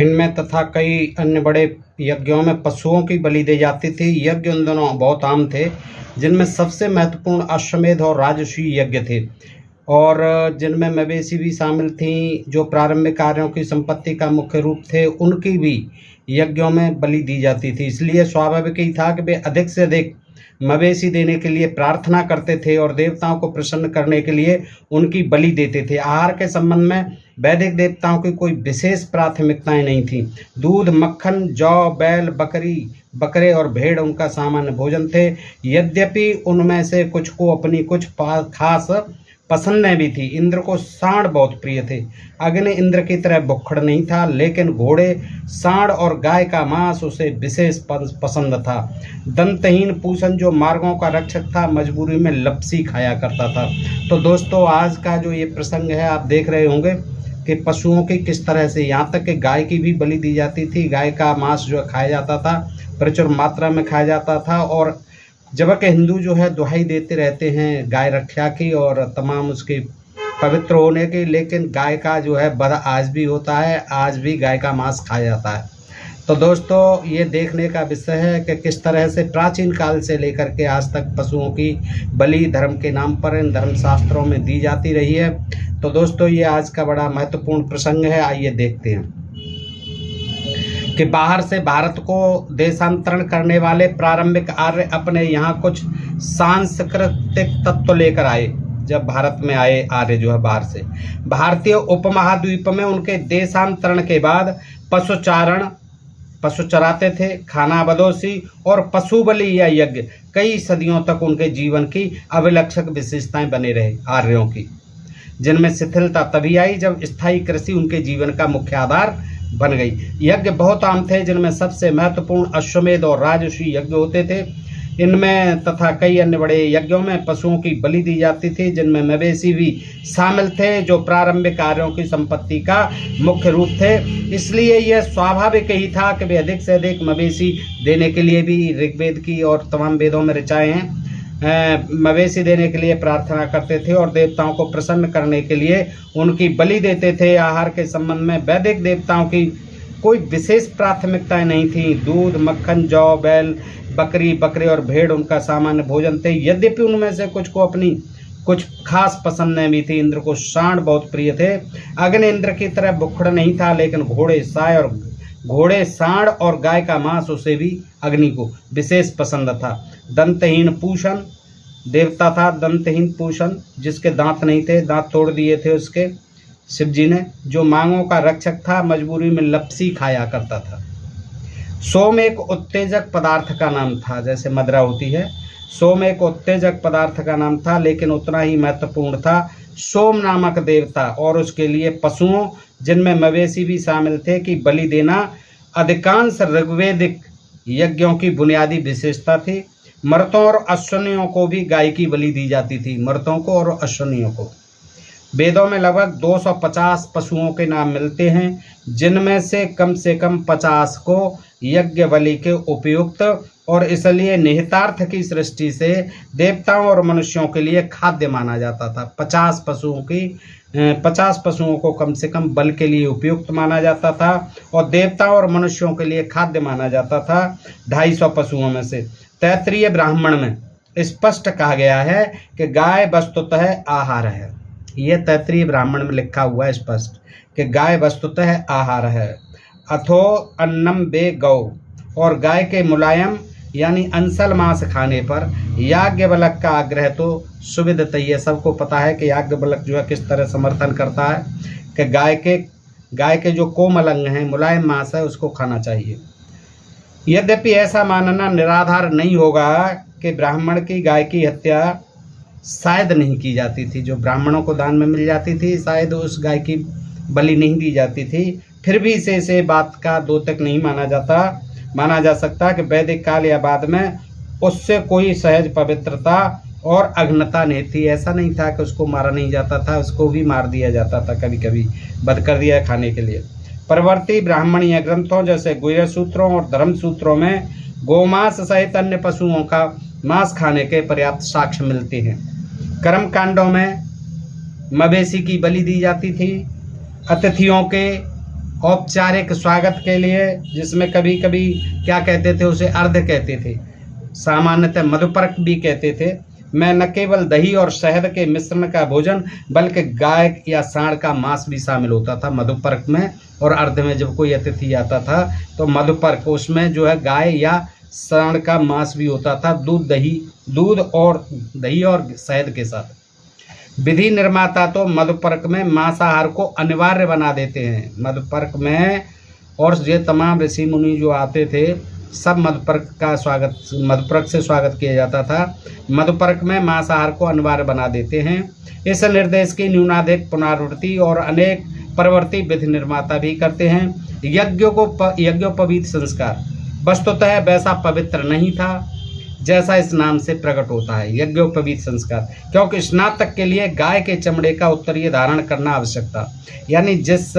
इनमें तथा कई अन्य बड़े यज्ञों में पशुओं की बलि दी जाती थी। यज्ञ उन दिनों बहुत आम थे, जिनमें सबसे महत्वपूर्ण अश्वमेध और राजसूय यज्ञ थे, और जिनमें मवेशी भी शामिल थीं, जो प्रारंभिक कार्यों की संपत्ति का मुख्य रूप थे। उनकी भी यज्ञों में बलि दी जाती थी। इसलिए स्वाभाविक ही था कि वे अधिक से अधिक मवेशी देने के लिए प्रार्थना करते थे और देवताओं को प्रसन्न करने के लिए उनकी बलि देते थे। आहार के संबंध में वैदिक देवताओं की कोई विशेष प्राथमिकताएं नहीं थीं। दूध, मक्खन, जौ, बैल, बकरे और भेड़ उनका सामान्य भोजन थे। यद्यपि उनमें से कुछ को अपनी कुछ खास पसंदें भी थी। इंद्र को सांड बहुत प्रिय थे। अग्नि इंद्र की तरह भुक्खड़ नहीं था, लेकिन घोड़े, सांड और गाय का मांस उसे विशेष पसंद था। दंतहीन पूषण, जो मार्गों का रक्षक था, मजबूरी में लपसी खाया करता था। तो दोस्तों, आज का जो ये प्रसंग है, आप देख रहे होंगे कि पशुओं की किस तरह से, यहाँ तक कि गाय की भी बलि दी जाती थी। गाय का मांस जो खाया जाता था, प्रचुर मात्रा में खाया जाता था। और जबकि हिंदू जो है दुहाई देते रहते हैं गाय रक्षा की और तमाम उसके पवित्र होने की, लेकिन गाय का जो है वध आज भी होता है, आज भी गाय का मांस खाया जाता है। तो दोस्तों, ये देखने का विषय है कि किस तरह से प्राचीन काल से लेकर के आज तक पशुओं की बलि धर्म के नाम पर इन धर्मशास्त्रों में दी जाती रही है। तो दोस्तों, ये आज का बड़ा महत्वपूर्ण प्रसंग है। आइए देखते हैं कि बाहर से भारत को देशांतरण करने वाले प्रारंभिक आर्य अपने यहाँ कुछ सांस्कृतिक तत्व लेकर आए। जब भारत में आए आर्य जो है बाहर से, भारतीय उपमहाद्वीप में उनके देशांतरण के बाद पशु चराते थे, खाना बदोशी और पशु बलि या यज्ञ कई सदियों तक उनके जीवन की अभिलक्षक विशेषताएं बने रहे आर्यों की, जिनमें शिथिलता तभी आई जब स्थायी कृषि उनके जीवन का मुख्य आधार बन गई। यज्ञ बहुत आम थे, जिनमें सबसे महत्वपूर्ण अश्वमेध और राजसूय यज्ञ होते थे। इनमें तथा कई अन्य बड़े यज्ञों में पशुओं की बलि दी जाती थी, जिनमें मवेशी भी शामिल थे, जो प्रारंभिक कार्यों की संपत्ति का मुख्य रूप थे। इसलिए यह स्वाभाविक ही था कि वे अधिक से अधिक मवेशी देने के लिए भी ऋग्वेद की और तमाम वेदों में ऋचाएं हैं, मवेशी देने के लिए प्रार्थना करते थे और देवताओं को प्रसन्न करने के लिए उनकी बलि देते थे। आहार के संबंध में वैदिक देवताओं की कोई विशेष प्राथमिकताएं नहीं थीं। दूध, मक्खन, जौ, बैल, बकरे और भेड़ उनका सामान्य भोजन थे। यद्यपि उनमें से कुछ को अपनी कुछ खास पसंदें भी थी। इंद्र को सांड बहुत प्रिय थे। अग्नि इंद्र की तरह भुक्खड़ नहीं था, लेकिन घोड़े, सांड और गाय का मांस उसे भी, अग्नि को, विशेष पसंद था। दंतहीन पूषण देवता था। दंतहीन पूषण, जिसके दांत नहीं थे, दांत तोड़ दिए थे उसके शिव जी ने, जो मांगों का रक्षक था, मजबूरी में लपसी खाया करता था। सोम एक उत्तेजक पदार्थ का नाम था, जैसे मदरा होती है। सोम एक उत्तेजक पदार्थ का नाम था, लेकिन उतना ही महत्वपूर्ण था सोम नामक देवता और उसके लिए पशुओं, जिनमें मवेशी भी शामिल थे, की बलि देना अधिकांश ऋग्वेदिक यज्ञों की बुनियादी विशेषता थी। मर्तों और अश्वनियों को भी गाय की बलि दी जाती थी। मर्तों को और अश्वनियों को। वेदों में लगभग 250 पशुओं के नाम मिलते हैं, जिनमें से कम 50 को यज्ञ बलि के उपयुक्त और इसलिए निहितार्थ की सृष्टि से देवताओं और मनुष्यों के लिए खाद्य माना जाता था। 50 पशुओं को कम से कम बल के लिए उपयुक्त माना जाता था और देवताओं और मनुष्यों के लिए खाद्य माना जाता था। 250 पशुओं में से तैत्तिरीय ब्राह्मण में स्पष्ट कहा गया है कि गाय वस्तुतः आहार है। यह तैत्तिरीय ब्राह्मण में लिखा हुआ है स्पष्ट कि गाय वस्तुतः आहार है। अथो अन्नम बे गौ, और गाय के मुलायम यानी अंसल मांस खाने पर याज्ञवल्क्य का आग्रह तो सुविदित ही है। सबको पता है कि याज्ञवल्क्य जो है किस तरह समर्थन करता है कि गाय के जो कोमल अंग हैं, मुलायम मांस है, उसको खाना चाहिए। यद्यपि ऐसा मानना निराधार नहीं होगा कि ब्राह्मण की गाय की हत्या शायद नहीं की जाती थी। जो ब्राह्मणों को दान में मिल जाती थी, शायद उस गाय की बलि नहीं दी जाती थी। फिर भी इसे बात का द्योतक नहीं माना जा सकता कि वैदिक काल या बाद में उससे कोई सहज पवित्रता और अघ्नता नहीं थी। ऐसा नहीं था कि उसको मारा नहीं जाता था, उसको भी मार दिया जाता था, कभी कभी वध कर दिया खाने के लिए। परवर्ती ब्राह्मणीय ग्रंथों जैसे गुह्य सूत्रों और धर्म सूत्रों में गोमांस सहित अन्य पशुओं का मांस खाने के पर्याप्त साक्ष्य मिलते हैं। कर्म कांडों में मवेशी की बलि दी जाती थी। अतिथियों के औपचारिक स्वागत के लिए, जिसमें कभी कभी क्या कहते थे, उसे अर्ध कहते थे, सामान्यतः मधुपर्क भी कहते थे, में न केवल दही और शहद के मिश्रण का भोजन बल्कि गाय या सांड का मांस भी शामिल होता था मधुपर्क में। और अर्ध में जब कोई अतिथि आता था तो मधुपर्क, उसमें जो है गाय या सांड का मांस भी होता था, दूध और दही और शहद के साथ। विधि निर्माता तो मधुपर्क में मांसाहार को अनिवार्य बना देते हैं। मधुपर्क में और ये तमाम ऋषि मुनि जो आते थे, सब मधुपर्क से स्वागत किया जाता था। मधुपर्क में मांसाहार को अनिवार्य बना देते हैं। इस निर्देश की न्यूनाधिक पुनरावृत्ति और अनेक प्रवृत्ति विधि निर्माता भी करते हैं। यज्ञोपवीत संस्कार वस्तुतः वैसा पवित्र नहीं था जैसा इस नाम से प्रकट होता है, यज्ञोपवीत संस्कार, क्योंकि स्नातक के लिए गाय के चमड़े का उत्तरीय धारण करना आवश्यक था। यानी जिस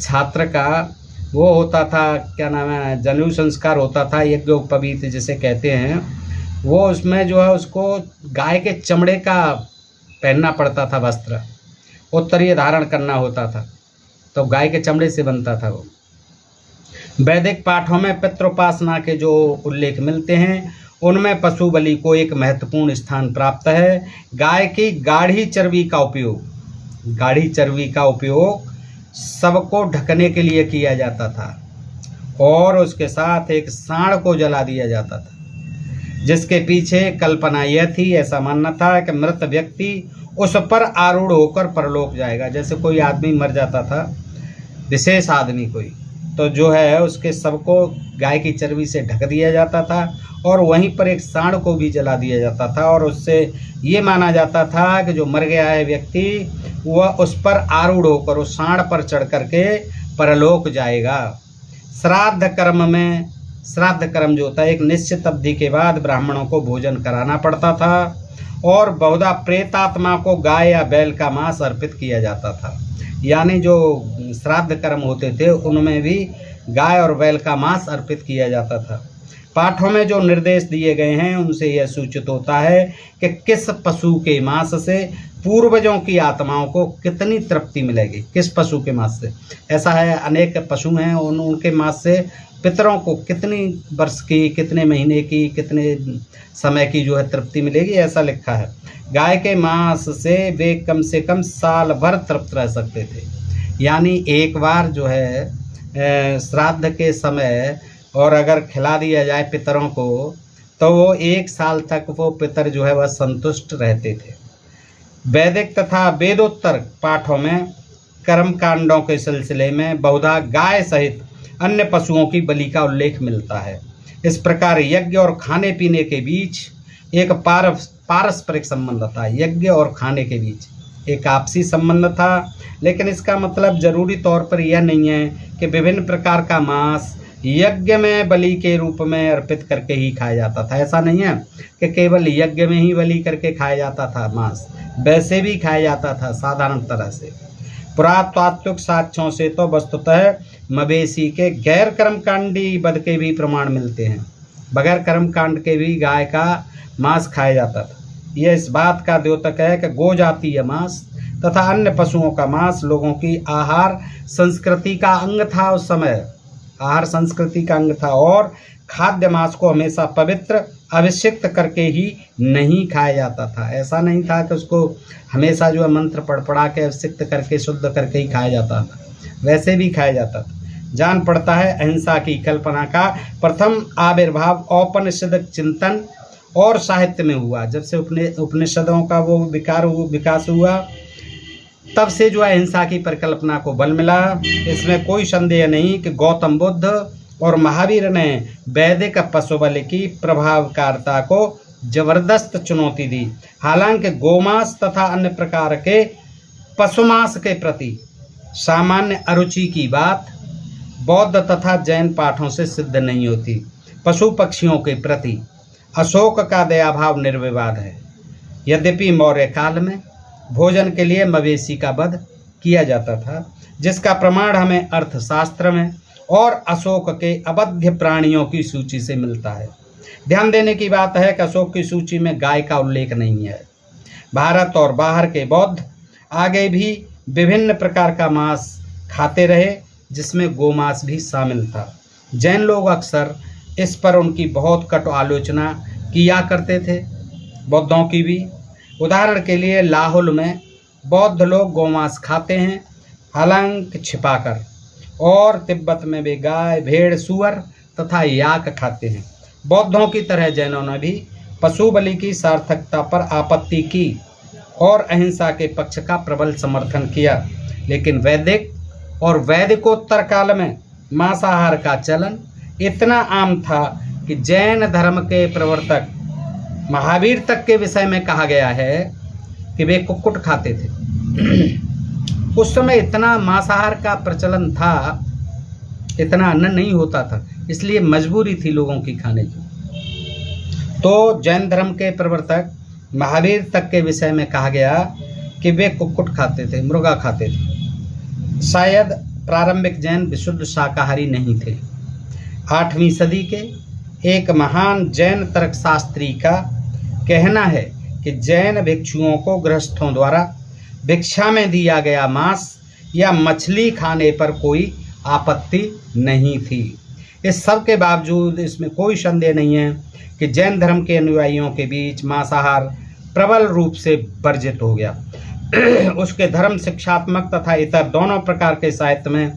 छात्र का वो होता था, क्या नाम है, जनेऊ संस्कार होता था, यज्ञोपवीत जिसे कहते हैं, वो उसमें जो है उसको गाय के चमड़े का पहनना पड़ता था, वस्त्र उत्तरीय धारण करना होता था, तो गाय के चमड़े से बनता था वो। वैदिक पाठों में पितृोपासना के जो उल्लेख मिलते हैं उनमें पशु बलि को एक महत्वपूर्ण स्थान प्राप्त है। गाय की गाढ़ी चर्बी का उपयोग सबको ढकने के लिए किया जाता था और उसके साथ एक सांड को जला दिया जाता था, जिसके पीछे कल्पना यह थी, ऐसा मानना था कि मृत व्यक्ति उस पर आरूढ़ होकर परलोक जाएगा। जैसे कोई आदमी मर जाता था, विशेष आदमी कोई, तो जो है उसके सबको गाय की चर्बी से ढक दिया जाता था और वहीं पर एक सांड को भी जला दिया जाता था, और उससे ये माना जाता था कि जो मर गया है व्यक्ति वह उस पर आरूढ़ होकर उस सांड पर चढ़ करके परलोक जाएगा। श्राद्ध कर्म जो होता है, एक निश्चित अवधि के बाद ब्राह्मणों को भोजन कराना पड़ता था और बहुधा प्रेतात्मा को गाय या बैल का मांस अर्पित किया जाता था। यानी जो श्राद्ध कर्म होते थे उनमें भी गाय और बैल का मांस अर्पित किया जाता था। पाठों में जो निर्देश दिए गए हैं उनसे यह सूचित होता है कि किस पशु के मांस से पूर्वजों की आत्माओं को कितनी तृप्ति मिलेगी, किस पशु के मांस से। ऐसा है, अनेक पशु हैं, उनके मांस से पितरों को कितनी वर्ष की, कितने महीने की, कितने समय की जो है तृप्ति मिलेगी, ऐसा लिखा है। गाय के मांस से वे कम से कम साल भर तृप्त रह सकते थे। यानी एक बार जो है श्राद्ध के समय और अगर खिला दिया जाए पितरों को तो वो 1 साल तक वो पितर जो है वह संतुष्ट रहते थे। वैदिक तथा वेदोत्तर पाठों में कर्म कांडों के सिलसिले में बहुधा गाय सहित अन्य पशुओं की बलि का उल्लेख मिलता है। इस प्रकार यज्ञ और खाने पीने के बीच एक पारस्परिक संबंध था। यज्ञ और खाने के बीच एक आपसी संबंध था, लेकिन इसका मतलब जरूरी तौर पर यह नहीं है कि विभिन्न प्रकार का मांस यज्ञ में बलि के रूप में अर्पित करके ही खाया जाता था। ऐसा नहीं है कि केवल यज्ञ में ही बलि करके खाया जाता था मांस, वैसे भी खाया जाता था साधारण तरह से। पुरातात्विक साक्ष्यों से तो वस्तुतः मवेशी के गैर कर्मकांडी वध के भी प्रमाण मिलते हैं। बगैर कर्मकांड के भी गाय का मांस खाया जाता था। यह इस बात का द्योतक है कि गो जातीय मांस तथा अन्य पशुओं का मांस लोगों की आहार संस्कृति का अंग था। उस समय आहार संस्कृति का अंग था और खाद्य मांस को हमेशा पवित्र अभिषिक्त करके ही नहीं खाया जाता था। ऐसा नहीं था कि उसको हमेशा जो है मंत्र पढ़ के अभिषिक्त करके शुद्ध करके ही खाया जाता था, वैसे भी खाया जाता था। जान पड़ता है अहिंसा की कल्पना का प्रथम आविर्भाव औपनिषद चिंतन और साहित्य में हुआ। जब से उपनिषदों का वो विकास हुआ तब से जो है अहिंसा की परिकल्पना को बल मिला। इसमें कोई संदेह नहीं कि गौतम बुद्ध और महावीर ने वैदिक पशु बलि की प्रभावकारिता को जबरदस्त चुनौती दी। हालांकि गोमांस तथा अन्य प्रकार के पशुमांस के प्रति सामान्य अरुचि की बात बौद्ध तथा जैन पाठों से सिद्ध नहीं होती। पशु पक्षियों के प्रति अशोक का दयाभाव निर्विवाद है। यद्यपि मौर्य काल में भोजन के लिए मवेशी का वध किया जाता था, जिसका प्रमाण हमें अर्थशास्त्र में और अशोक के अवध्य प्राणियों की सूची से मिलता है। ध्यान देने की बात है कि अशोक की सूची में गाय का उल्लेख नहीं है। भारत और बाहर के बौद्ध आगे भी विभिन्न प्रकार का मांस खाते रहे, जिसमें गोमांस भी शामिल था। जैन लोग अक्सर इस पर उनकी बहुत कटु आलोचना किया करते थे, बौद्धों की भी। उदाहरण के लिए लाहुल में बौद्ध लोग गोमांस खाते हैं, हालांकि छिपाकर, और तिब्बत में वे गाय, भेड़, सूअर तथा याक खाते हैं। बौद्धों की तरह जैनों ने भी पशु बलि की सार्थकता पर आपत्ति की और अहिंसा के पक्ष का प्रबल समर्थन किया, लेकिन वैदिक और वैदिकोत्तर काल में मांसाहार का चलन इतना आम था कि जैन धर्म के प्रवर्तक महावीर तक के विषय में कहा गया है कि वे कुक्कुट खाते थे। उस समय इतना मांसाहार का प्रचलन था, इतना अन्न नहीं होता था, इसलिए मजबूरी थी लोगों की खाने की। तो जैन धर्म के प्रवर्तक महावीर तक के विषय में कहा गया कि वे कुक्कुट खाते थे, मुर्गा खाते थे। शायद प्रारंभिक जैन विशुद्ध शाकाहारी नहीं थे। 8वीं सदी के एक महान जैन तर्कशास्त्री का कहना है कि जैन भिक्षुओं को गृहस्थों द्वारा भिक्षा में दिया गया मांस या मछली खाने पर कोई आपत्ति नहीं थी। इस सब के बावजूद इसमें कोई संदेह नहीं है कि जैन धर्म के अनुयायियों के बीच मांसाहार प्रबल रूप से वर्जित हो गया। उसके धर्म, शिक्षात्मक तथा इतर दोनों प्रकार के साहित्य में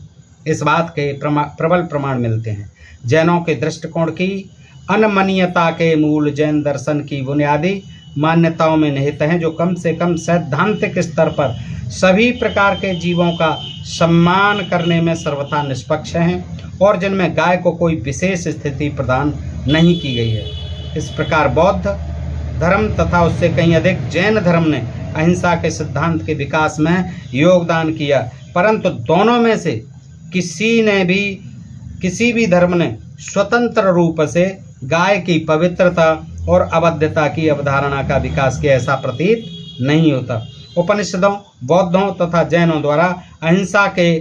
इस बात के प्रबल प्रमाण मिलते हैं। जैनों के दृष्टिकोण की अनमनीयता के मूल जैन दर्शन की बुनियादी मान्यताओं में निहित हैं, जो कम से कम सैद्धांतिक स्तर पर सभी प्रकार के जीवों का सम्मान करने में सर्वथा निष्पक्ष हैं और जिनमें गाय को कोई विशेष स्थिति प्रदान नहीं की गई है। इस प्रकार बौद्ध धर्म तथा उससे कहीं अधिक जैन धर्म ने अहिंसा के सिद्धांत के विकास में योगदान किया, परंतु दोनों में से किसी भी धर्म ने स्वतंत्र रूप से गाय की पवित्रता और अवध्यता की अवधारणा का विकास किया, ऐसा प्रतीत नहीं होता। उपनिषदों, बौद्धों तथा जैनों द्वारा अहिंसा के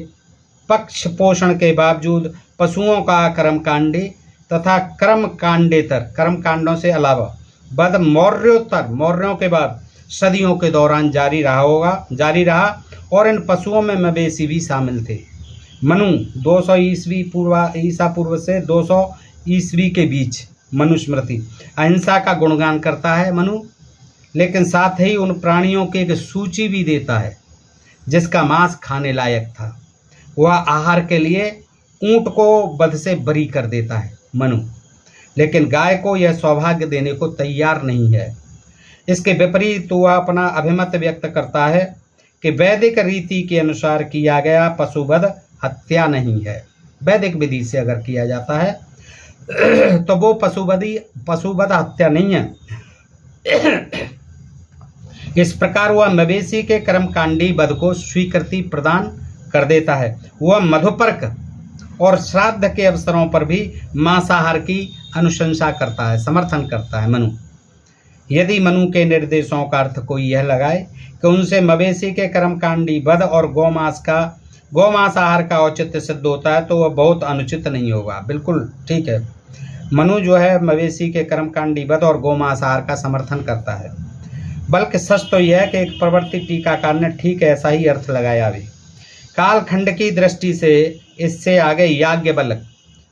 पक्ष पोषण के बावजूद पशुओं का कर्मकांडी तथा कर्मकांडेतर कर्मकांडों से अलावा वध मौर्यों के बाद सदियों के दौरान जारी रहा और इन पशुओं में मवेशी भी शामिल थे। मनु 200 ईसा पूर्व से 200 ईस्वी के बीच मनुस्मृति अहिंसा का गुणगान करता है मनु, लेकिन साथ ही उन प्राणियों की एक सूची भी देता है जिसका मांस खाने लायक था। वह आहार के लिए ऊंट को वध से बरी कर देता है मनु, लेकिन गाय को यह सौभाग्य देने को तैयार नहीं है। इसके विपरीत वह अपना अभिमत व्यक्त करता है कि वैदिक रीति के अनुसार किया गया पशुवध हत्या नहीं है। वैदिक विधि से अगर किया जाता है तो वो पशुवध हत्या नहीं है। इस प्रकार वह मवेशी के कर्मकांडी वध को स्वीकृति प्रदान कर देता है। वह मधुपर्क और श्राद्ध के अवसरों पर भी मांसाहार की अनुशंसा करता है, समर्थन करता है मनु। यदि मनु के निर्देशों का अर्थ कोई यह लगाए कि उनसे मवेशी के कर्मकांडी वध और गौमांसाहार का औचित्य सिद्ध होता है, तो वह बहुत अनुचित नहीं होगा। बिल्कुल ठीक है, मनु जो है मवेशी के कर्मकांडी वध और गौमांसाहार का समर्थन करता है। बल्कि सच तो यह है कि एक प्रवर्ती टीकाकार ने ठीक ऐसा ही अर्थ लगाया भी। कालखंड की दृष्टि से इससे आगे याज्ञवल्क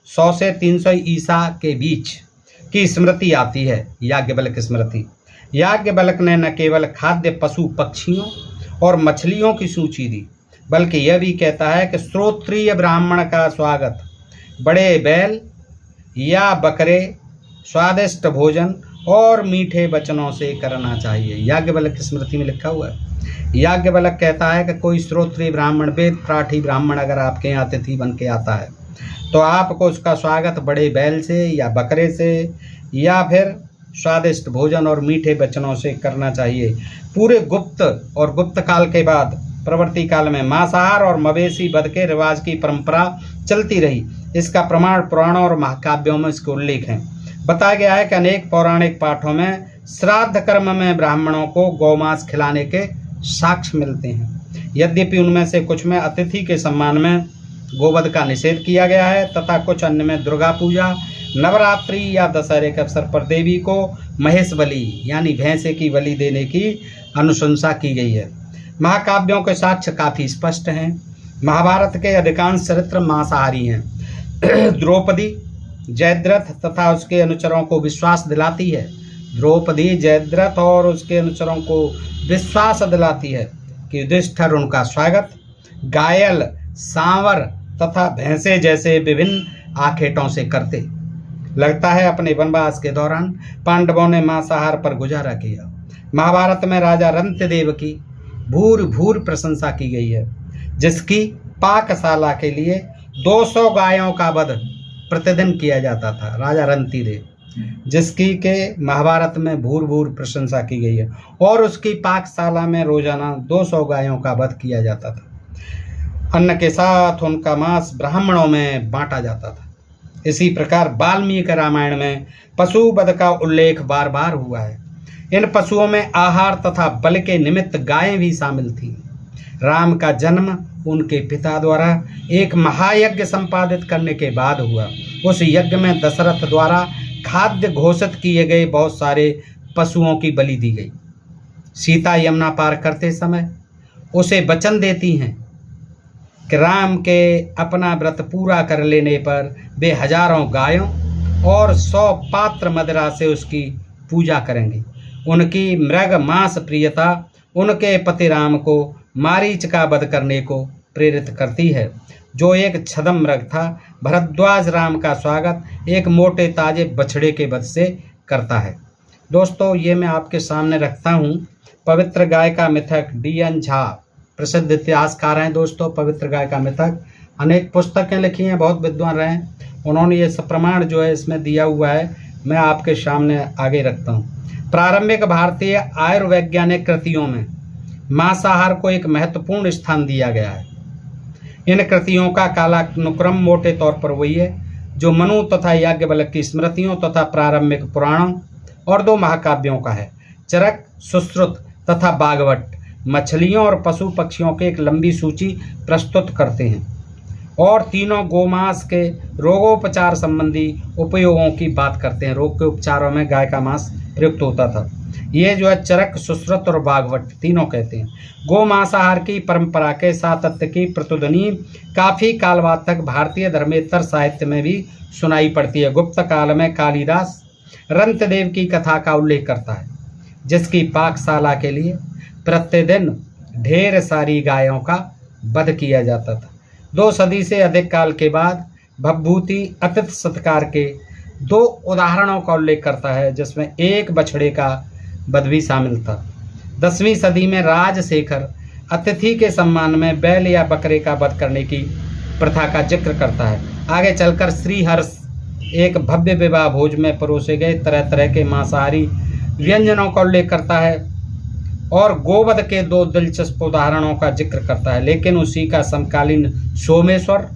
100 से 300 ईसा के बीच की स्मृति आती है। याज्ञवल्क स्मृति। याज्ञवल्क ने न केवल खाद्य पशु पक्षियों और मछलियों की सूची दी, बल्कि यह भी कहता है कि श्रोत्रिय ब्राह्मण का स्वागत बड़े बैल या बकरे, स्वादिष्ट भोजन और मीठे वचनों से करना चाहिए। याज्ञवल्क स्मृति में लिखा हुआ है। याज्ञवल्क कहता है कि कोई श्रोत्रिय ब्राह्मण, वेद पाठी ब्राह्मण अगर आपके यहाँ अतिथि बन के आता है तो आपको उसका स्वागत बड़े बैल से या बकरे से या फिर स्वादिष्ट भोजन और मीठे वचनों से करना चाहिए। पूरे गुप्त काल के बाद प्रवर्ती काल में मांसाहार और मवेशी वध के रिवाज की परंपरा चलती रही। इसका प्रमाण पुराणों और महाकाव्यों में इसके उल्लेख हैं। बताया गया है कि अनेक पौराणिक पाठों में श्राद्ध कर्म में ब्राह्मणों को गौमांस खिलाने के साक्ष्य मिलते हैं। यद्यपि उनमें से कुछ में अतिथि के सम्मान में गोवध का निषेध किया गया है तथा कुछ अन्य में दुर्गा पूजा, नवरात्रि या दशहरे के अवसर पर देवी को महेश बलि यानी भैंसे की बलि देने की अनुशंसा की गई है। महाकाव्यों के साक्ष्य काफ़ी स्पष्ट हैं। महाभारत के अधिकांश चरित्र मांसाहारी हैं। द्रौपदी जयद्रथ तथा उसके अनुचरों को विश्वास दिलाती है कि युधिष्ठिर उनका स्वागत गायल, सांवर तथा भैंसे जैसे विभिन्न आखेटों से करते। लगता है अपने वनवास के दौरान पांडवों ने मांसाहार पर गुजारा किया। महाभारत में राजा रंतदेव की भूर भूर प्रशंसा की गई है, जिसकी पाकशाला के लिए 200 गायों का वध प्रतिदिन किया जाता था। राजा रंतिदेव जिसकी के महाभारत में भूर भूर प्रशंसा की गई है, और उसकी पाकशाला में रोजाना 200 गायों का वध किया जाता था। अन्न के साथ उनका मांस ब्राह्मणों में बांटा जाता था। इसी प्रकार वाल्मीकि रामायण में पशु वध का उल्लेख बार बार हुआ है। इन पशुओं में आहार तथा बल के निमित्त गायें भी शामिल थीं। राम का जन्म उनके पिता द्वारा एक महायज्ञ संपादित करने के बाद हुआ। उस यज्ञ में दशरथ द्वारा खाद्य घोषित किए गए बहुत सारे पशुओं की बलि दी गई। सीता यमुना पार करते समय उसे वचन देती हैं कि राम के अपना व्रत पूरा कर लेने पर वे हजारों गायों और 100 पात्र मदिरा से उसकी पूजा करेंगे। उनकी मृग मांस प्रियता उनके पति राम को मारीच का वध करने को प्रेरित करती है, जो एक छद्म मृग था। भरद्वाज राम का स्वागत एक मोटे ताजे बछड़े के वध से करता है। दोस्तों, ये मैं आपके सामने रखता हूँ पवित्र गाय का मिथक। D.N. झा प्रसिद्ध इतिहासकार हैं। दोस्तों, पवित्र गाय का मिथक अनेक पुस्तकें लिखी हैं, बहुत विद्वान रहे हैं। उन्होंने ये सब प्रमाण जो है इसमें दिया हुआ है, मैं आपके सामने आगे रखता हूँ। प्रारंभिक भारतीय आयुर्वैज्ञानिक कृतियों में मांसाहार को एक महत्वपूर्ण स्थान दिया गया है। इन कृतियों का कालानुक्रम मोटे तौर पर वही है जो मनु तथा याज्ञवल्क्य की स्मृतियों तथा प्रारंभिक पुराणों और 2 महाकाव्यों का है। चरक, सुश्रुत तथा भागवत मछलियों और पशु पक्षियों की एक लंबी सूची प्रस्तुत करते हैं और तीनों गोमांस के रोगोपचार संबंधी उपयोगों की बात करते हैं। रोग के उपचारों में गाय का मांस प्रयुक्त होता था। ये जो है चरक, सुश्रुत और भागवत तीनों कहते हैं। गो मांसाहार की परंपरा के सातत्य की प्रतिध्वनि काफी काल बाद तक भारतीय धर्मेतर साहित्य में भी सुनाई पड़ती है। गुप्त काल में कालिदास रंतदेव की कथा का उल्लेख करता है, जिसकी पाकशाला के लिए प्रतिदिन ढेर सारी गायों का वध किया जाता था। 2 सदी से अधिक काल के बाद भवभूति अतिथि सत्कार के 2 उदाहरणों का उल्लेख करता है, जिसमें एक बछड़े का वध भी शामिल था। 10वीं सदी में राजशेखर अतिथि के सम्मान में बैल या बकरे का वध करने की प्रथा का जिक्र करता है। आगे चलकर श्रीहर्ष एक भव्य विवाह भोज में परोसे गए तरह तरह के मांसाहारी व्यंजनों का उल्लेख करता है और गोवध के 2 दिलचस्प उदाहरणों का जिक्र करता है। लेकिन उसी का समकालीन सोमेश्वर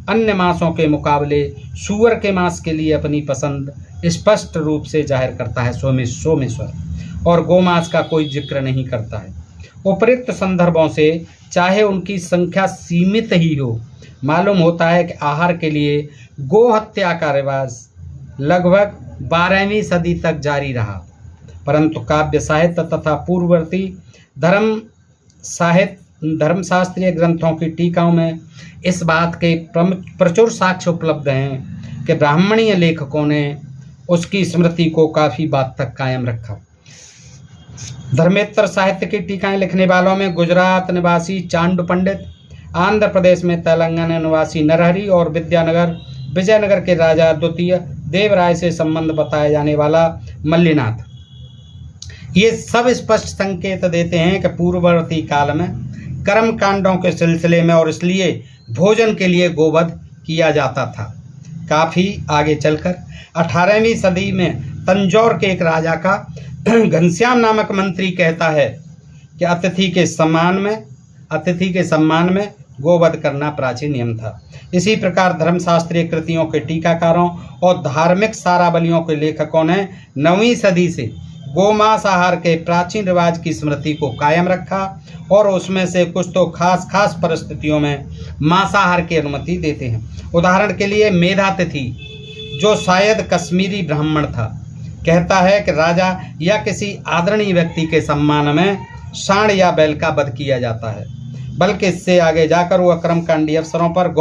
अन्य मांसों के मुकाबले सूअर के मांस के लिए अपनी पसंद स्पष्ट रूप से जाहिर करता है। सोमेश्वर और गोमांस का कोई जिक्र नहीं करता है। उपरोक्त संदर्भों से चाहे उनकी संख्या सीमित ही हो, मालूम होता है कि आहार के लिए गो हत्या का रिवाज लगभग 12वीं सदी तक जारी रहा, परंतु काव्य साहित्य तथा पूर्ववर्ती धर्मशास्त्रीय ग्रंथों की टीकाओं में इस बात के प्रचुर साक्ष्य उपलब्ध हैं कि ब्राह्मणीय लेखकों ने उसकी स्मृति को काफ़ी बाद तक कायम रखा। धर्मेतर साहित्य की टीकाएं लिखने वालों में गुजरात निवासी चांडू पंडित, आंध्र प्रदेश में तेलंगाना निवासी नरहरि और विजयनगर के राजा द्वितीय देवराय से संबंध बताया जाने वाला मल्लीनाथ, ये सब स्पष्ट संकेत देते हैं कि पूर्ववर्ती काल में कर्म कांडों के सिलसिले में और इसलिए भोजन के लिए गोवध किया जाता था। काफ़ी आगे चलकर 18वीं सदी में तंजौर के एक राजा का घनश्याम नामक मंत्री कहता है कि अतिथि के सम्मान में गोवध करना प्राचीन नियम था। इसी प्रकार धर्मशास्त्रीय कृतियों के टीकाकारों और धार्मिक सारावलियों के लेखकों ने 9वीं सदी से गोमांसाहार के प्राचीन रिवाज की स्मृति को कायम रखा और उसमें से कुछ तो खास परिस्थितियों में मांसाहार की अनुमति देते हैं। उदाहरण के लिए मेधातिथि, जो शायद कश्मीरी ब्राह्मण था, कहता है कि राजा या किसी आदरणीय व्यक्ति के सम्मान में सांड या बैल का वध किया जाता है। बल्कि इससे आगे जाकर वह कर्मकांडी अवसरों पर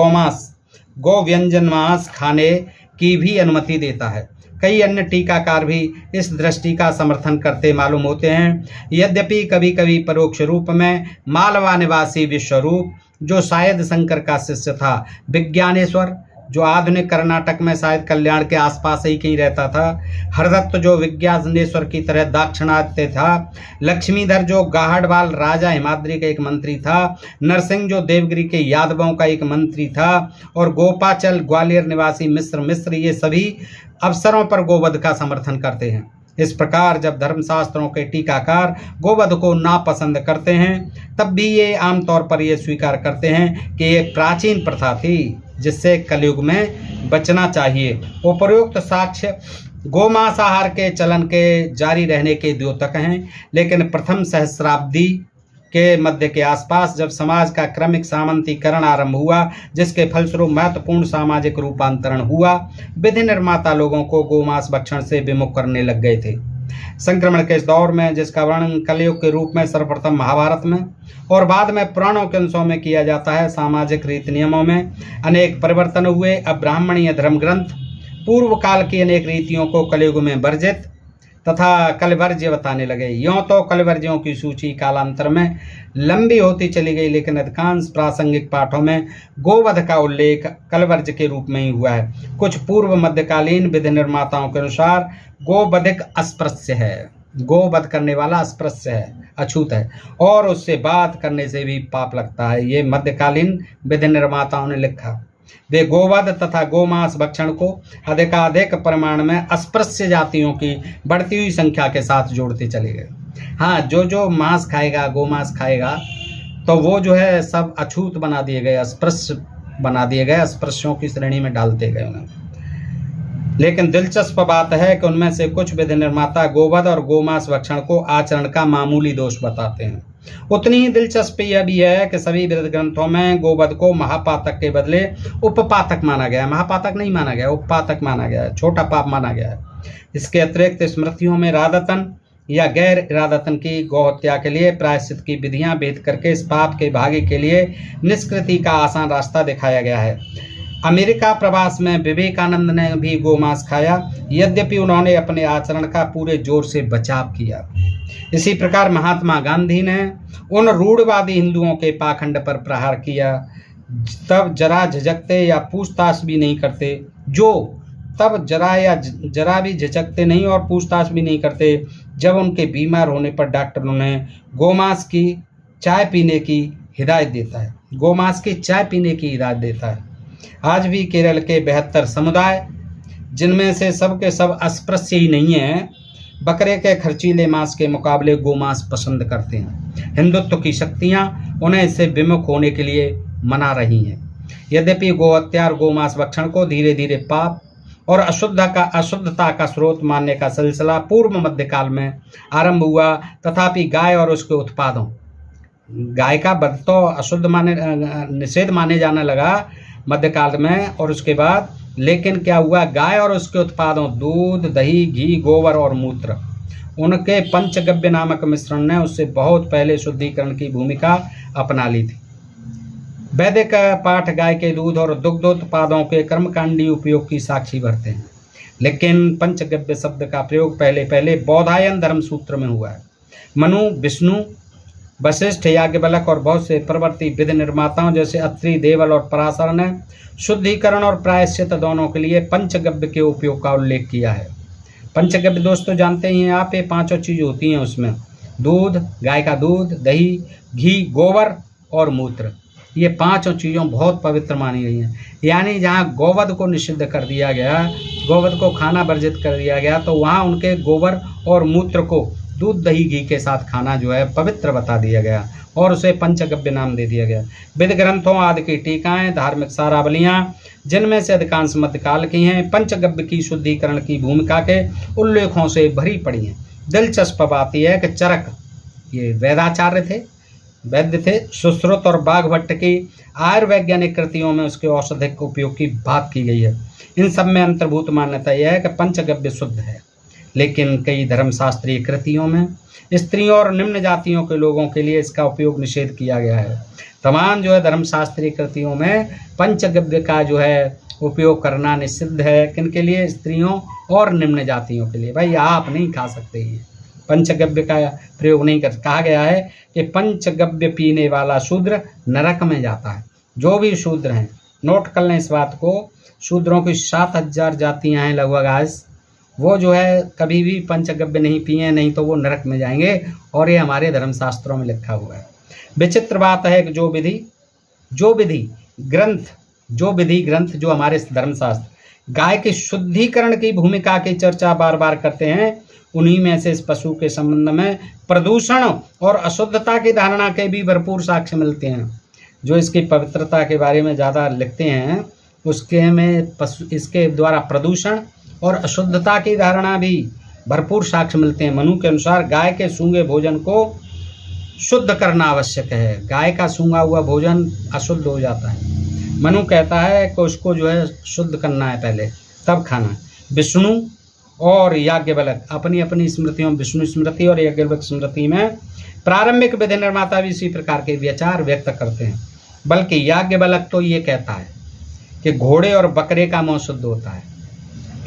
गौ व्यंजन मांस खाने की भी अनुमति देता है। कई अन्य टीकाकार भी इस दृष्टि का समर्थन करते मालूम होते हैं। यद्यपि कभी कभी परोक्ष रूप में मालवा निवासी विश्वरूप, जो शायद शंकर का शिष्य था, विज्ञानेश्वर, जो आधुनिक कर्नाटक में शायद कल्याण के आसपास ही कहीं रहता था, हरदत्त, जो विज्ञानेश्वर की तरह दाक्षिणात्य था, लक्ष्मीधर, जो गाहड़वाल राजा हिमाद्री का एक मंत्री था, नरसिंह, जो देवगिरी के यादवों का एक मंत्री था, और गोपाचल, ग्वालियर निवासी मिश्र, ये सभी अवसरों पर गोवध का समर्थन करते हैं। इस प्रकार जब धर्मशास्त्रों के टीकाकार गोवध को नापसंद करते हैं, तब भी ये आमतौर पर ये स्वीकार करते हैं कि ये प्राचीन प्रथा थी जिससे कलयुग में बचना चाहिए। उपरोक्त साक्ष्य गोमांसाहार के चलन के जारी रहने के द्योतक हैं, लेकिन प्रथम सहस्राब्दी के मध्य के आसपास जब समाज का क्रमिक सामंतीकरण आरंभ हुआ, जिसके फलस्वरूप महत्वपूर्ण सामाजिक रूपांतरण हुआ, विधि निर्माता लोगों को गोमांस भक्षण से विमुख करने लग गए थे। संक्रमण के इस दौर में, जिसका वर्णन कलयुग के रूप में सर्वप्रथम महाभारत में और बाद में पुराणों के अंशों में किया जाता है, सामाजिक रीति नियमों में अनेक परिवर्तन हुए। अब ब्राह्मणीय धर्म ग्रंथ पूर्व काल की अनेक रीतियों को कलयुग में वर्जित तथा कलवर्ज्य बताने लगे। यों तो कलवर्जियों की सूची कालांतर में लंबी होती चली गई, लेकिन अधिकांश प्रासंगिक पाठों में गोवध का उल्लेख कलवर्ज्य के रूप में ही हुआ है। कुछ पूर्व मध्यकालीन विधि निर्माताओं के अनुसार गोवधिक अस्पृश्य है, गोवध करने वाला अस्पृश्य है, अछूत है, और उससे बात करने से भी पाप लगता है। ये मध्यकालीन विधि निर्माताओं ने लिखा। वे गोवध तथा गोमांस भक्षण को अधिकाधिक परिमाण में अस्पृश्य जातियों की बढ़ती हुई संख्या के साथ जोड़ते चले गए। हाँ, जो मांस खाएगा, गोमांस खाएगा, तो वो जो है सब अछूत बना दिए गए, अस्पृश्य बना दिए गए, अस्पृश्यों की श्रेणी में डालते गए उन्हें। लेकिन दिलचस्प बात है कि उनमें से कुछ विधि निर्माता गोवध और गोमांस भक्षण को आचरण का मामूली दोष बताते हैं। उतनी ही दिलचस्पी यह भी है कि सभी वेद ग्रंथों में गोवध को महापातक के बदले उपपातक माना गया है। महापातक नहीं माना गया, उपपातक माना गया है, छोटा पाप माना गया है। इसके अतिरिक्त स्मृतियों में इरादतन या गैर इरादतन की गौहत्या के लिए प्रायश्चित की विधियां भेद करके इस पाप के भागी के लिए निष्कृति का आसान रास्ता दिखाया गया है। अमेरिका प्रवास में विवेकानंद ने भी गोमांस खाया, यद्यपि उन्होंने अपने आचरण का पूरे जोर से बचाव किया। इसी प्रकार महात्मा गांधी ने उन रूढ़वादी हिंदुओं के पाखंड पर प्रहार किया, तब जरा झिझकते या पूछताछ भी नहीं करते, जो तब जरा भी झिझकते नहीं और पूछताछ भी नहीं करते जब उनके बीमार होने पर डॉक्टर उन्हें गोमांस की चाय पीने की हिदायत देता है। गोमांस की चाय पीने की हिदायत देता है। आज भी केरल के 72 समुदाय, जिनमें से सब के सब अस्पृश्य ही नहीं है, बकरे के खर्चीले मांस के मुकाबले गोमांस पसंद करते हैं। हिंदुत्व की शक्तियां उन्हें इससे विमुख होने के लिए मना रही हैं। यद्यपि गोहत्या और गोमांस भक्षण को धीरे धीरे पाप और अशुद्धता का स्रोत मानने का सिलसिला पूर्व मध्यकाल में आरंभ हुआ, तथापि गाय और उसके उत्पादों, गाय का वध तो अशुद्ध निषेध माने जाने लगा मध्यकाल में, और उसके बाद लेकिन क्या हुआ, गाय और उसके उत्पादों दूध, दही, घी, गोबर और मूत्र, उनके पंचगव्य नामक मिश्रण ने उससे बहुत पहले शुद्धिकरण की भूमिका अपना ली थी। वैदिक पाठ गाय के दूध और दुग्धोत्पादों के कर्मकांडी उपयोग की साक्षी भरते हैं, लेकिन पंचगव्य शब्द का प्रयोग पहले बौधायन धर्म सूत्र में हुआ है। मनु, विष्णु, वशिष्ठ, याज्ञवल्क्य और बहुत से प्रवर्ती विधि निर्माताओं जैसे अत्रि, देवल और पराशर ने शुद्धिकरण और प्रायश्चित दोनों के लिए पंचगव्य के उपयोग का उल्लेख किया है। पंचगव्य दोस्तों जानते ही हैं आप, ये पांचों चीज़ होती हैं उसमें, दूध, गाय का दूध, दही, घी, गोबर और मूत्र, ये पांचों चीज़ों बहुत पवित्र मानी गई हैं। यानी जहाँ गोवध को निषिद्ध कर दिया गया, गोवध को खाना वर्जित कर दिया गया, तो वहाँ उनके गोबर और मूत्र को दूध, दही, घी के साथ खाना जो है पवित्र बता दिया गया और उसे पंचगव्य नाम दे दिया गया। वेद ग्रंथों आदि की टीकाएं, धार्मिक सारावलियां, जिनमें से अधिकांश मध्यकाल की हैं, पंचगव्य की शुद्धिकरण की भूमिका के उल्लेखों से भरी पड़ी हैं। दिलचस्प बात यह है कि चरक, ये वेदाचार्य थे, वैद्य थे, सुश्रुत और बाघभट्ट की आयुर्वैज्ञानिक कृतियों में उसके औषधिक उपयोग की बात की गई है। इन सब में अंतर्भूत मान्यता यह है कि पंचगव्य शुद्ध है, लेकिन कई धर्मशास्त्रीय कृतियों में स्त्रियों और निम्न जातियों के लोगों के लिए इसका उपयोग निषेध किया गया है। तमाम जो है धर्मशास्त्रीय कृतियों में पंचगव्य का जो है उपयोग करना निषिद्ध है। किनके लिए? स्त्रियों और निम्न जातियों के लिए। भाई आप नहीं खा सकते, ये पंचगव्य का प्रयोग नहीं कर। कहा गया है कि पंचगव्य पीने वाला शूद्र नरक में जाता है। जो भी शूद्र हैं, नोट कर लें इस बात को, शूद्रों की 7000 जातियां हैं लगभग आज, वो जो है कभी भी पंचगव्य नहीं पिए, नहीं तो वो नरक में जाएंगे, और ये हमारे धर्मशास्त्रों में लिखा हुआ है। विचित्र बात है कि जो विधि ग्रंथ जो हमारे धर्मशास्त्र गाय के शुद्धिकरण की भूमिका की चर्चा बार बार करते हैं, उन्हीं में से इस पशु के संबंध में प्रदूषण और अशुद्धता की धारणा के भी भरपूर साक्ष्य मिलते हैं। जो इसकी पवित्रता के बारे में ज़्यादा लिखते हैं, उसके में इसके द्वारा प्रदूषण और अशुद्धता की धारणा भी भरपूर साक्ष्य मिलते हैं। मनु के अनुसार गाय के सूंघे भोजन को शुद्ध करना आवश्यक है। गाय का सूंघा हुआ भोजन अशुद्ध हो जाता है। मनु कहता है कि उसको जो है शुद्ध करना है पहले, तब खाना। विष्णु और याज्ञवल्क्य अपनी अपनी स्मृतियों, विष्णु स्मृति और याज्ञवल्क्य स्मृति में प्रारंभिक विधि निर्माता भी इसी प्रकार के विचार व्यक्त करते हैं। बल्कि याज्ञवल्क्य तो ये कहता है कि घोड़े और बकरे का मुँह शुद्ध होता है।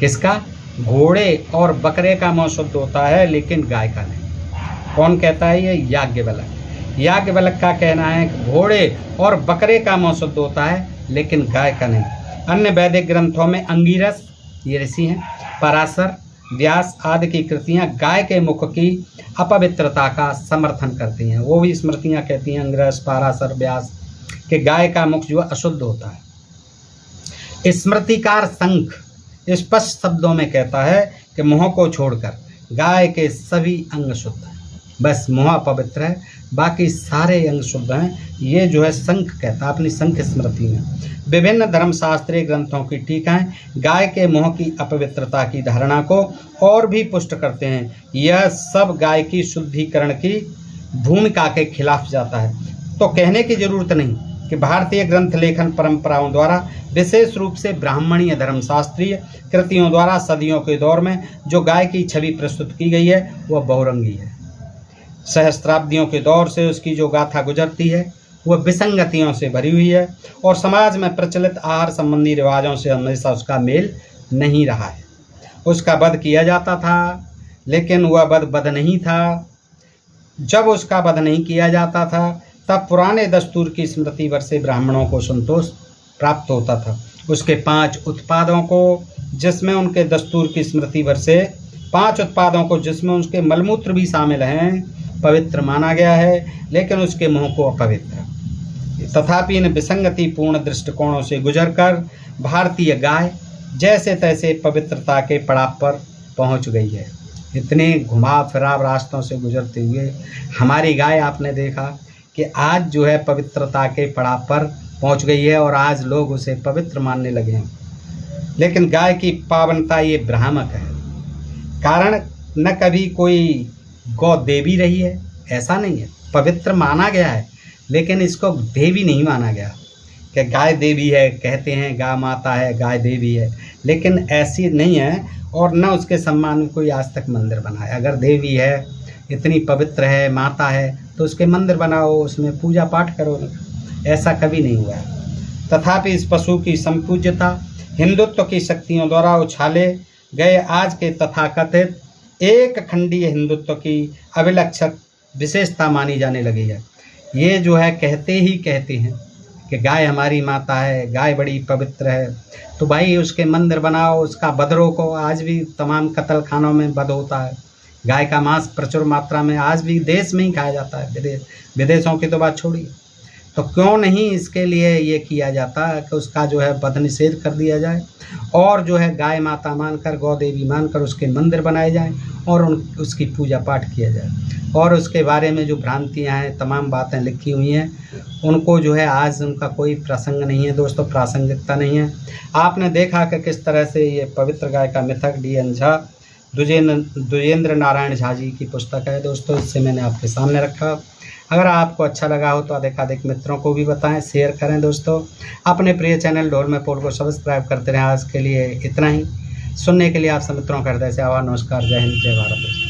किसका? घोड़े और बकरे का मुँह शुद्ध होता है, लेकिन गाय का नहीं। कौन कहता है? ये याज्ञवल्क्य। याज्ञवल्क्य का कहना है कि घोड़े और बकरे का मुँह शुद्ध होता है, लेकिन गाय का नहीं। अन्य वैदिक ग्रंथों में अंगिरस, ये ऋषि हैं, पराशर, व्यास आदि की कृतियां गाय के मुख की अपवित्रता का समर्थन करती हैं। वो भी स्मृतियां कहती हैं, अंगिरस, पराशर, व्यास, कि गाय का मुख जो अशुद्ध होता है। स्मृतिकार शंख स्पष्ट शब्दों में कहता है कि मुँह को छोड़कर गाय के सभी अंग शुद्ध हैं। बस मुँह अपवित्र है, बाकी सारे अंग शुद्ध हैं। ये जो है शंख कहता है अपनी शंख स्मृति में। विभिन्न धर्मशास्त्रीय ग्रंथों की टीकाएं गाय के मुँह की अपवित्रता की धारणा को और भी पुष्ट करते हैं। यह सब गाय की शुद्धिकरण की भूमिका के खिलाफ जाता है। तो कहने की जरूरत नहीं कि भारतीय ग्रंथ लेखन परंपराओं द्वारा, विशेष रूप से ब्राह्मणीय धर्मशास्त्रीय कृतियों द्वारा सदियों के दौर में जो गाय की छवि प्रस्तुत की गई है वह बहुरंगी है। सहस्त्राब्दियों के दौर से उसकी जो गाथा गुजरती है वह विसंगतियों से भरी हुई है, और समाज में प्रचलित आहार संबंधी रिवाजों से हमेशा उसका मेल नहीं रहा है। उसका वध किया जाता था, लेकिन वह वध नहीं था। जब उसका वध नहीं किया जाता था, तब पुराने दस्तूर की स्मृति भर से ब्राह्मणों को संतोष प्राप्त होता था। उसके 5 उत्पादों को, जिसमें उनके दस्तूर की स्मृति भर से 5 उत्पादों को, जिसमें उसके मलमूत्र भी शामिल हैं, पवित्र माना गया है, लेकिन उसके मुँह को अपवित्र। तथापि इन विसंगतिपूर्ण दृष्टिकोणों से गुजरकर भारतीय गाय जैसे तैसे पवित्रता के पड़ाव पर पहुंच गई है। इतने घुमा फिराव रास्तों से गुजरते हुए हमारी गाय आपने देखा कि आज जो है पवित्रता के पड़ाव पर पहुंच गई है, और आज लोग उसे पवित्र मानने लगे हैं। लेकिन गाय की पावनता ये भ्रामक है। कारण न कभी कोई गौ देवी रही है, ऐसा नहीं है। पवित्र माना गया है, लेकिन इसको देवी नहीं माना गया कि गाय देवी है। कहते हैं गाय माता है, गाय देवी है, लेकिन ऐसी नहीं है, और न उसके सम्मान में कोई आज तक मंदिर बना है। अगर देवी है, इतनी पवित्र है, माता है, तो उसके मंदिर बनाओ, उसमें पूजा पाठ करो। ऐसा कभी नहीं हुआ है। तथापि इस पशु की संपूज्यता हिंदुत्व की शक्तियों द्वारा उछाले गए आज के तथाकथित एक खंडीय हिंदुत्व की अभिलक्षक विशेषता मानी जाने लगी है। ये जो है कहते हैं कि गाय हमारी माता है, गाय बड़ी पवित्र है, तो भाई उसके मंदिर बनाओ, उसका वध रोको। आज भी तमाम कत्ल खानों में वध होता है। गाय का मांस प्रचुर मात्रा में आज भी देश में ही खाया जाता है, विदेशों की तो बात छोड़िए। तो क्यों नहीं इसके लिए ये किया जाता है कि उसका जो है वध निषेध कर दिया जाए, और जो है गाय माता मानकर, गौ देवी मानकर उसके मंदिर बनाए जाएं, और उसकी पूजा पाठ किया जाए। और उसके बारे में जो भ्रांतियां हैं, तमाम बातें लिखी हुई हैं, उनको जो है आज उनका कोई प्रसंग नहीं है दोस्तों, प्रासंगिकता नहीं है। आपने देखा कि किस तरह से ये पवित्र गाय का मिथक D.N. झा, द्विजेंद्र नारायण झा जी की पुस्तक है दोस्तों, इससे मैंने आपके सामने रखा। अगर आपको अच्छा लगा हो तो अधिकाधिक मित्रों को भी बताएं, शेयर करें दोस्तों। अपने प्रिय चैनल ढोल में पोल को सब्सक्राइब करते रहें। आज के लिए इतना ही। सुनने के लिए आप सब मित्रों का हृदय से आभार। नमस्कार, जय हिंद, जय भारत।